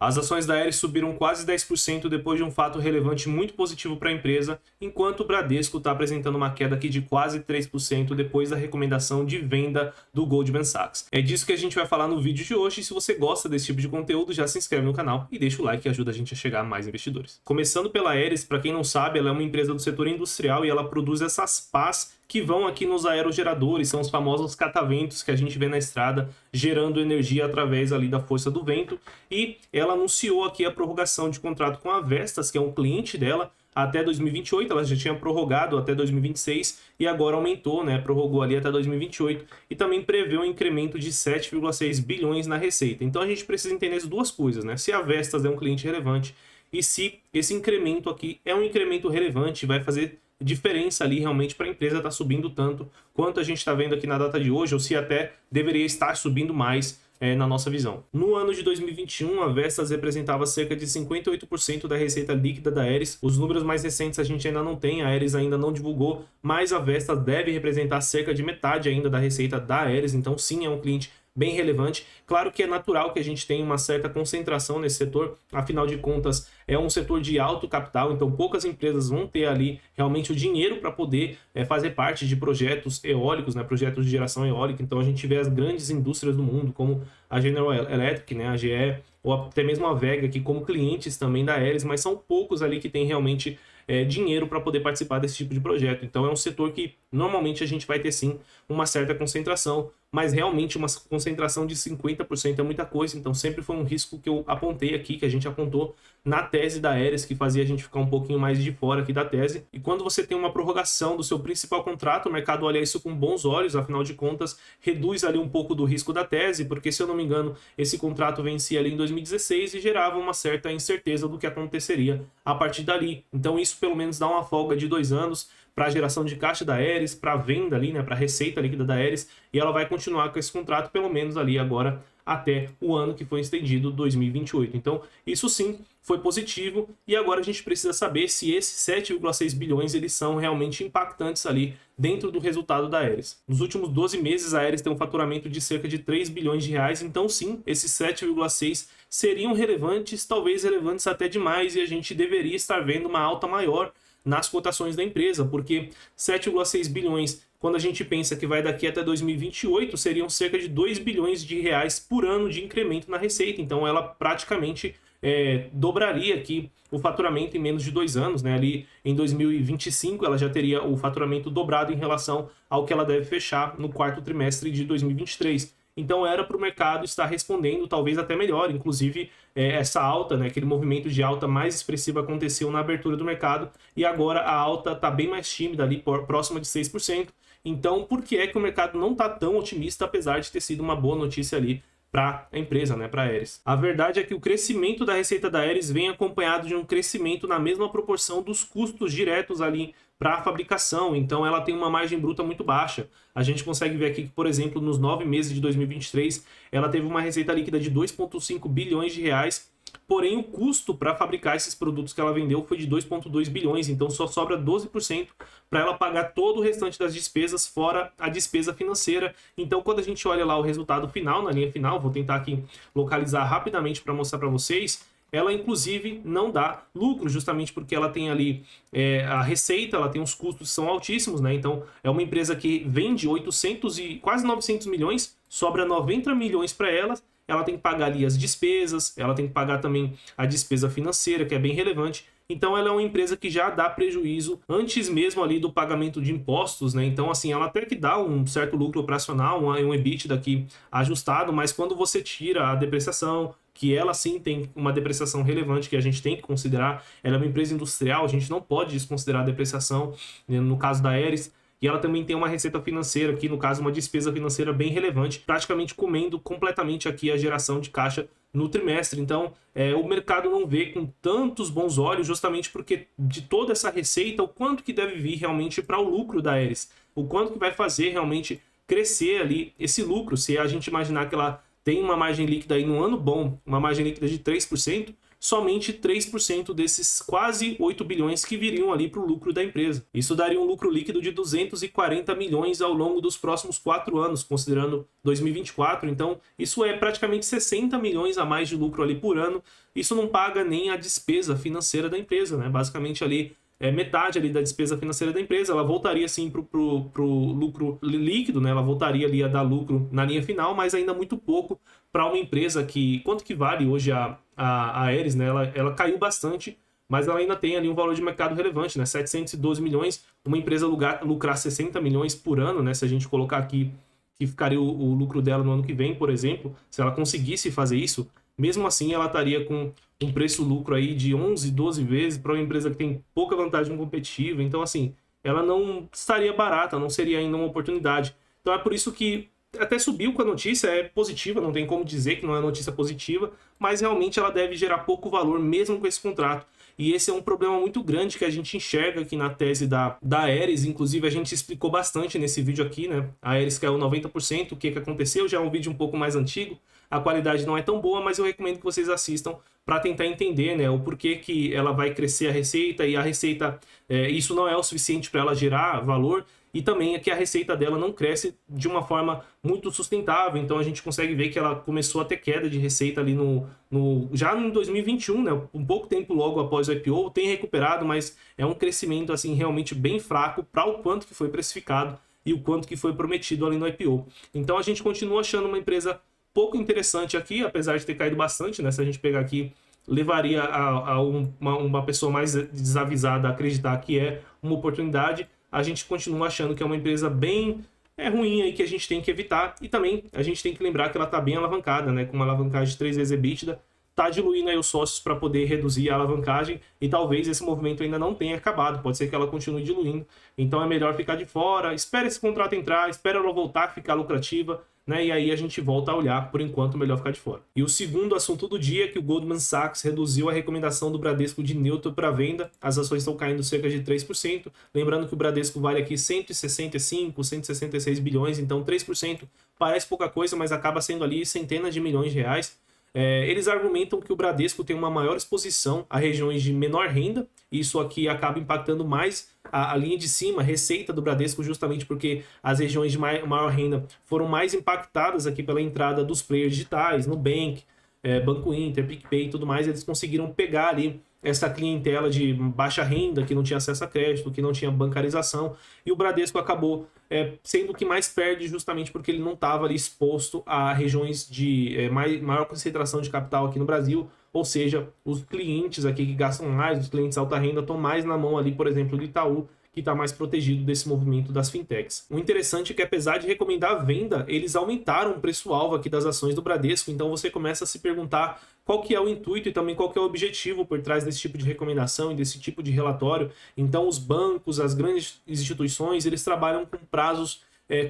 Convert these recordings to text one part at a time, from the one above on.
As ações da Aeris subiram quase 10% depois de um fato relevante muito positivo para a empresa, enquanto o Bradesco está apresentando uma queda aqui de quase 3% depois da recomendação de venda do Goldman Sachs. É disso que a gente vai falar no vídeo de hoje, e se você gosta desse tipo de conteúdo, já se inscreve no canal e deixa o like que ajuda a gente a chegar a mais investidores. Começando pela Aeris, para quem não sabe, ela é uma empresa do setor industrial e ela produz essas pás que vão aqui nos aerogeradores, são os famosos cataventos que a gente vê na estrada, gerando energia através ali da força do vento, e ela anunciou aqui a prorrogação de contrato com a Vestas, que é um cliente dela, até 2028, ela já tinha prorrogado até 2026 e agora aumentou, né, prorrogou ali até 2028 e também prevê um incremento de 7,6 bilhões na receita. Então a gente precisa entender as duas coisas, né, se a Vestas é um cliente relevante e se esse incremento aqui é um incremento relevante, vai fazer diferença ali realmente para a empresa estar subindo tanto quanto a gente está vendo aqui na data de hoje, ou se até deveria estar subindo mais na nossa visão. No ano de 2021, a Vestas representava cerca de 58% da receita líquida da Aeris. Os números mais recentes a gente ainda não tem, a Aeris ainda não divulgou, mas a Vestas deve representar cerca de metade ainda da receita da Aeris, então sim, é um cliente bem relevante. Claro que é natural que a gente tenha uma certa concentração nesse setor, afinal de contas é um setor de alto capital, então poucas empresas vão ter ali realmente o dinheiro para poder fazer parte de projetos eólicos, né, projetos de geração eólica. Então a gente vê as grandes indústrias do mundo, como a General Electric, né, a GE, ou até mesmo a Vega, aqui como clientes também da Aeris, mas são poucos ali que têm realmente dinheiro para poder participar desse tipo de projeto. Então é um setor que normalmente a gente vai ter sim uma certa concentração, mas realmente uma concentração de 50% é muita coisa, então sempre foi um risco que eu apontei aqui, que a gente apontou na tese da Aeris, que fazia a gente ficar um pouquinho mais de fora aqui da tese. E quando você tem uma prorrogação do seu principal contrato, o mercado olha isso com bons olhos, afinal de contas reduz ali um pouco do risco da tese, porque se eu não me engano, esse contrato vencia ali em 2016 e gerava uma certa incerteza do que aconteceria a partir dali. Então isso pelo menos dá uma folga de 2 anos para a geração de caixa da Aeris, para a venda ali, né, para a receita líquida da Aeris, e ela vai continuar com esse contrato pelo menos ali agora até o ano que foi estendido, 2028. Então, isso sim foi positivo, e agora a gente precisa saber se esses 7,6 bilhões eles são realmente impactantes ali dentro do resultado da Aeris. Nos últimos 12 meses, a Aeris tem um faturamento de cerca de 3 bilhões de reais, então sim, esses 7,6 seriam relevantes, talvez relevantes até demais, e a gente deveria estar vendo uma alta maior nas cotações da empresa, porque 7,6 bilhões, quando a gente pensa que vai daqui até 2028, seriam cerca de 2 bilhões de reais por ano de incremento na receita. Então ela praticamente dobraria aqui o faturamento em menos de 2 anos, né? Ali em 2025 ela já teria o faturamento dobrado em relação ao que ela deve fechar no quarto trimestre de 2023. Então era para o mercado estar respondendo talvez até melhor, inclusive essa alta, né, aquele movimento de alta mais expressivo aconteceu na abertura do mercado e agora a alta está bem mais tímida ali, próxima de 6%. Então por que é que o mercado não está tão otimista, apesar de ter sido uma boa notícia ali para a empresa, né, para a Aeris? A verdade é que o crescimento da receita da Aeris vem acompanhado de um crescimento na mesma proporção dos custos diretos ali para a fabricação, então ela tem uma margem bruta muito baixa. A gente consegue ver aqui que, por exemplo, nos 9 meses de 2023, ela teve uma receita líquida de 2,5 bilhões de reais, porém o custo para fabricar esses produtos que ela vendeu foi de 2,2 bilhões, então só sobra 12% para ela pagar todo o restante das despesas, fora a despesa financeira. Então quando a gente olha lá o resultado final, na linha final, vou tentar aqui localizar rapidamente para mostrar para vocês, ela inclusive não dá lucro, justamente porque ela tem ali a receita, ela tem os custos que são altíssimos, né? Então é uma empresa que vende 800 e quase 900 milhões, sobra 90 milhões para ela tem que pagar ali as despesas, ela tem que pagar também a despesa financeira, que é bem relevante. Então ela é uma empresa que já dá prejuízo antes mesmo ali do pagamento de impostos, né? Então assim, ela até que dá um certo lucro operacional, um EBITDA aqui ajustado, mas quando você tira a depreciação, que ela sim tem uma depreciação relevante que a gente tem que considerar, ela é uma empresa industrial, a gente não pode desconsiderar a depreciação, né, no caso da Aeris, e ela também tem uma receita financeira aqui, no caso uma despesa financeira bem relevante, praticamente comendo completamente aqui a geração de caixa no trimestre. Então o mercado não vê com tantos bons olhos, justamente porque de toda essa receita, o quanto que deve vir realmente para o lucro da Aeris, o quanto que vai fazer realmente crescer ali esse lucro. Se a gente imaginar que ela tem uma margem líquida aí no ano bom, uma margem líquida de 3%, somente 3% desses quase 8 bilhões que viriam ali para o lucro da empresa. Isso daria um lucro líquido de 240 milhões ao longo dos próximos 4 anos, considerando 2024. Então, isso é praticamente 60 milhões a mais de lucro ali por ano. Isso não paga nem a despesa financeira da empresa, né? Basicamente ali metade ali da despesa financeira da empresa, ela voltaria sim pro lucro líquido, né? Ela voltaria ali a dar lucro na linha final, mas ainda muito pouco para uma empresa que... Quanto que vale hoje a Aeris, né? Ela caiu bastante, mas ela ainda tem ali um valor de mercado relevante, né? 712 milhões, uma empresa lucrar 60 milhões por ano, né? Se a gente colocar aqui que ficaria o lucro dela no ano que vem, por exemplo, se ela conseguisse fazer isso, mesmo assim ela estaria com um preço-lucro aí de 11, 12 vezes para uma empresa que tem pouca vantagem competitiva. Então, assim, ela não estaria barata, não seria ainda uma oportunidade. Então é por isso que até subiu com a notícia, é positiva, não tem como dizer que não é notícia positiva, mas realmente ela deve gerar pouco valor mesmo com esse contrato. E esse é um problema muito grande que a gente enxerga aqui na tese da Aeris. Inclusive, a gente explicou bastante nesse vídeo aqui, né? A Aeris caiu 90%, o que aconteceu, já é um vídeo um pouco mais antigo. A qualidade não é tão boa, mas eu recomendo que vocês assistam para tentar entender, né, o porquê que ela vai crescer a receita, e a receita, isso não é o suficiente para ela gerar valor, e também é que a receita dela não cresce de uma forma muito sustentável. Então a gente consegue ver que ela começou a ter queda de receita ali já em 2021, né, um pouco tempo logo após o IPO, tem recuperado, mas é um crescimento assim realmente bem fraco para o quanto que foi precificado e o quanto que foi prometido ali no IPO. Então a gente continua achando uma empresa pouco interessante aqui, apesar de ter caído bastante, né? Se a gente pegar aqui, levaria uma pessoa mais desavisada a acreditar que é uma oportunidade. A gente continua achando que é uma empresa bem ruim aí, que a gente tem que evitar. E também a gente tem que lembrar que ela está bem alavancada, né? Com uma alavancagem de 3 vezes EBITDA, está diluindo aí os sócios para poder reduzir a alavancagem, e talvez esse movimento ainda não tenha acabado, pode ser que ela continue diluindo. Então é melhor ficar de fora, espera esse contrato entrar, espera ela voltar a ficar lucrativa, né? E aí a gente volta a olhar. Por enquanto, melhor ficar de fora. E o segundo assunto do dia é que o Goldman Sachs reduziu a recomendação do Bradesco de neutro para venda. As ações estão caindo cerca de 3%. Lembrando que o Bradesco vale aqui 165, 166 bilhões, então 3% parece pouca coisa, mas acaba sendo ali centenas de milhões de reais. Eles argumentam que o Bradesco tem uma maior exposição a regiões de menor renda, e isso aqui acaba impactando mais a linha de cima, a receita do Bradesco, justamente porque as regiões de maior renda foram mais impactadas aqui pela entrada dos players digitais, Nubank, Banco Inter, PicPay e tudo mais. Eles conseguiram pegar ali essa clientela de baixa renda, que não tinha acesso a crédito, que não tinha bancarização, e o Bradesco acabou sendo o que mais perde, justamente porque ele não estava ali exposto a regiões de maior concentração de capital aqui no Brasil, ou seja, os clientes aqui que gastam mais, os clientes alta renda, estão mais na mão ali, por exemplo, do Itaú, que está mais protegido desse movimento das fintechs. O interessante é que, apesar de recomendar a venda, eles aumentaram o preço-alvo aqui das ações do Bradesco. Então você começa a se perguntar qual que é o intuito e também qual que é o objetivo por trás desse tipo de recomendação e desse tipo de relatório. Então os bancos, as grandes instituições, eles trabalham com prazos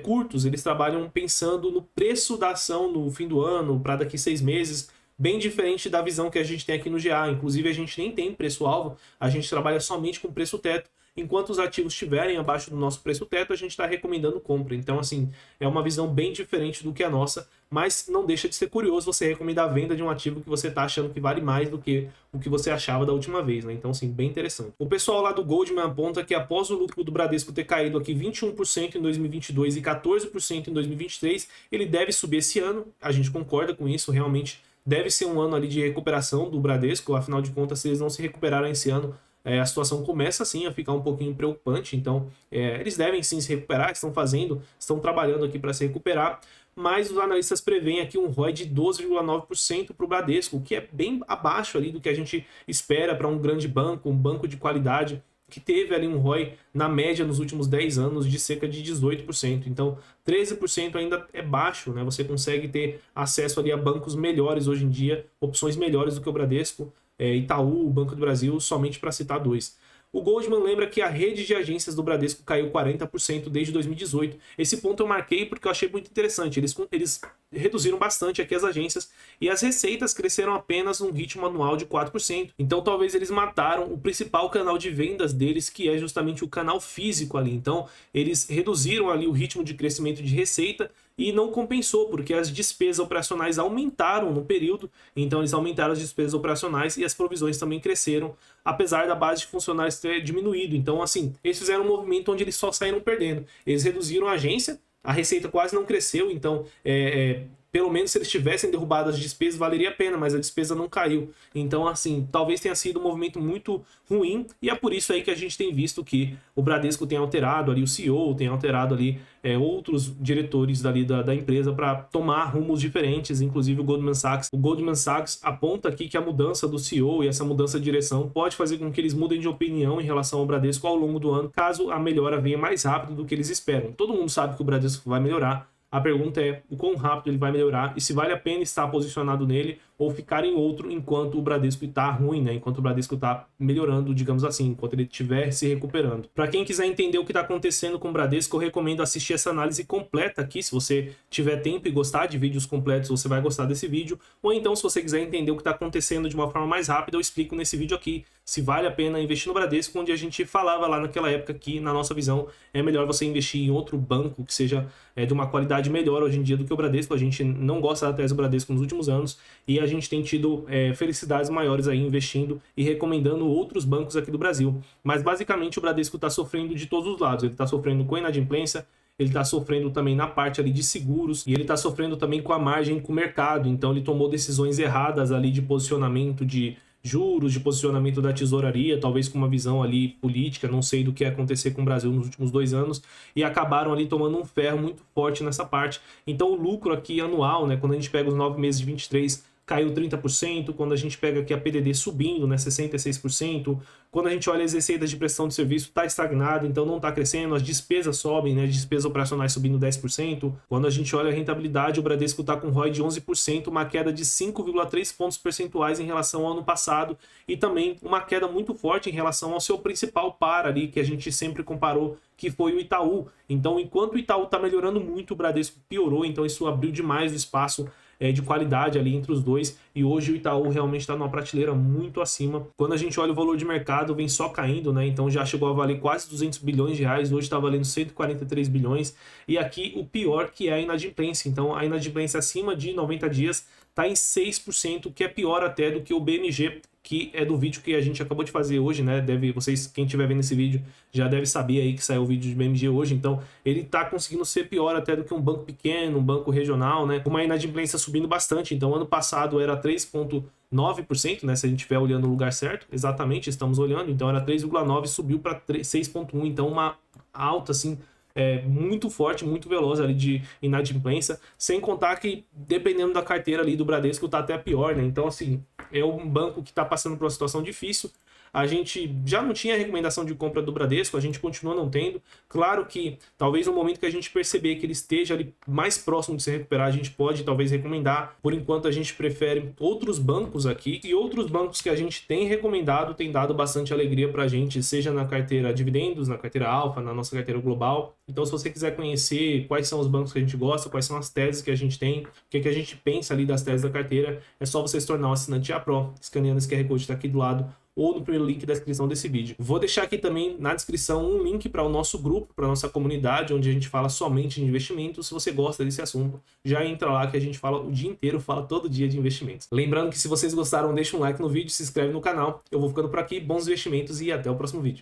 curtos, eles trabalham pensando no preço da ação no fim do ano, para daqui 6 meses, bem diferente da visão que a gente tem aqui no GA. Inclusive a gente nem tem preço-alvo, a gente trabalha somente com preço-teto. Enquanto os ativos estiverem abaixo do nosso preço-teto, a gente está recomendando compra. Então, assim, é uma visão bem diferente do que a nossa, mas não deixa de ser curioso você recomendar a venda de um ativo que você está achando que vale mais do que o que você achava da última vez, né? Então, assim, bem interessante. O pessoal lá do Goldman aponta que após o lucro do Bradesco ter caído aqui 21% em 2022 e 14% em 2023, ele deve subir esse ano. A gente concorda com isso, realmente deve ser um ano ali de recuperação do Bradesco. Afinal de contas, se eles não se recuperaram esse ano, a situação começa sim a ficar um pouquinho preocupante. Então eles devem sim se recuperar, estão trabalhando aqui para se recuperar, mas os analistas preveem aqui um ROI de 12,9% para o Bradesco, o que é bem abaixo ali do que a gente espera para um grande banco, um banco de qualidade, que teve ali um ROI na média nos últimos 10 anos de cerca de 18%. Então 13% ainda é baixo, né? Você consegue ter acesso ali a bancos melhores hoje em dia, opções melhores do que o Bradesco, Itaú, Banco do Brasil, somente para citar dois. O Goldman lembra que a rede de agências do Bradesco caiu 40% desde 2018. Esse ponto eu marquei porque eu achei muito interessante. Eles reduziram bastante aqui as agências e as receitas cresceram apenas num ritmo anual de 4%. Então talvez eles mataram o principal canal de vendas deles, que é justamente o canal físico ali. Então eles reduziram ali o ritmo de crescimento de receita e não compensou, porque as despesas operacionais aumentaram no período, então eles aumentaram as despesas operacionais e as provisões também cresceram, apesar da base de funcionários ter diminuído. Então, assim, eles fizeram um movimento onde eles só saíram perdendo. Eles reduziram a agência, a receita quase não cresceu, então pelo menos se eles tivessem derrubado as despesas, valeria a pena, mas a despesa não caiu. Então, assim, talvez tenha sido um movimento muito ruim, e é por isso aí que a gente tem visto que o Bradesco tem alterado ali o CEO, tem alterado ali outros diretores dali da empresa para tomar rumos diferentes, inclusive o Goldman Sachs. O Goldman Sachs aponta aqui que a mudança do CEO e essa mudança de direção pode fazer com que eles mudem de opinião em relação ao Bradesco ao longo do ano, caso a melhora venha mais rápido do que eles esperam. Todo mundo sabe que o Bradesco vai melhorar. A pergunta é o quão rápido ele vai melhorar e se vale a pena estar posicionado nele ou ficar em outro enquanto o Bradesco está ruim, né? Enquanto o Bradesco está melhorando, digamos assim, enquanto ele estiver se recuperando. Para quem quiser entender o que está acontecendo com o Bradesco, eu recomendo assistir essa análise completa aqui. Se você tiver tempo e gostar de vídeos completos, você vai gostar desse vídeo. Ou então, se você quiser entender o que está acontecendo de uma forma mais rápida, eu explico nesse vídeo aqui se vale a pena investir no Bradesco, onde a gente falava lá naquela época que, na nossa visão, é melhor você investir em outro banco que seja de uma qualidade melhor hoje em dia do que o Bradesco. A gente não gosta da tese do Bradesco nos últimos anos e a gente tem tido felicidades maiores aí investindo e recomendando outros bancos aqui do Brasil. Mas basicamente o Bradesco está sofrendo de todos os lados. Ele está sofrendo com inadimplência, ele está sofrendo também na parte ali de seguros e ele está sofrendo também com a margem com o mercado. Então ele tomou decisões erradas ali de posicionamento de juros, de posicionamento da tesouraria, talvez com uma visão ali política, não sei do que ia acontecer com o Brasil nos últimos 2 anos, e acabaram ali tomando um ferro muito forte nessa parte. Então o lucro aqui anual, né, quando a gente pega os 9 meses de 23, caiu 30%, quando a gente pega aqui a PDD subindo, né, 66%, quando a gente olha as receitas de prestação de serviço, está estagnado, então não está crescendo, as despesas sobem, né, as despesas operacionais subindo 10%, quando a gente olha a rentabilidade, o Bradesco está com ROI de 11%, uma queda de 5,3 pontos percentuais em relação ao ano passado, e também uma queda muito forte em relação ao seu principal par ali, que a gente sempre comparou, que foi o Itaú. Então, enquanto o Itaú está melhorando muito, o Bradesco piorou, então isso abriu demais o espaço de qualidade ali entre os dois, e hoje o Itaú realmente está numa prateleira muito acima. Quando a gente olha o valor de mercado, vem só caindo, né? Então já chegou a valer quase 200 bilhões de reais, hoje está valendo 143 bilhões, e aqui o pior que é a inadimplência. Então a inadimplência acima de 90 dias está em 6%, que é pior até do que o BMG, que é do vídeo que a gente acabou de fazer hoje, né? Vocês, quem estiver vendo esse vídeo, já deve saber aí que saiu o vídeo de BMG hoje. Então, ele tá conseguindo ser pior até do que um banco pequeno, um banco regional, né? Com uma inadimplência subindo bastante. Então, ano passado era 3,9%, né? Se a gente estiver olhando no lugar certo, exatamente, estamos olhando. Então, era 3,9%, subiu para 6,1%. Então, uma alta, assim, muito forte, muito veloz ali de inadimplência, sem contar que dependendo da carteira ali do Bradesco tá até pior, né? Então, assim, é um banco que tá passando por uma situação difícil. A gente já não tinha recomendação de compra do Bradesco, a gente continua não tendo. Claro que talvez no momento que a gente perceber que ele esteja ali mais próximo de se recuperar, a gente pode talvez recomendar. Por enquanto a gente prefere outros bancos aqui, e outros bancos que a gente tem recomendado tem dado bastante alegria pra gente, seja na carteira dividendos, na carteira alfa, na nossa carteira global. Então, se você quiser conhecer quais são os bancos que a gente gosta, quais são as teses que a gente tem, o que a gente pensa ali das teses da carteira, é só você se tornar um assinante APRO, escaneando esse QR Code que está aqui do lado, ou no primeiro link da descrição desse vídeo. Vou deixar aqui também na descrição um link para o nosso grupo, para a nossa comunidade, onde a gente fala somente de investimentos. Se você gosta desse assunto, já entra lá que a gente fala o dia inteiro, fala todo dia de investimentos. Lembrando que se vocês gostaram, deixa um like no vídeo, se inscreve no canal. Eu vou ficando por aqui, bons investimentos e até o próximo vídeo.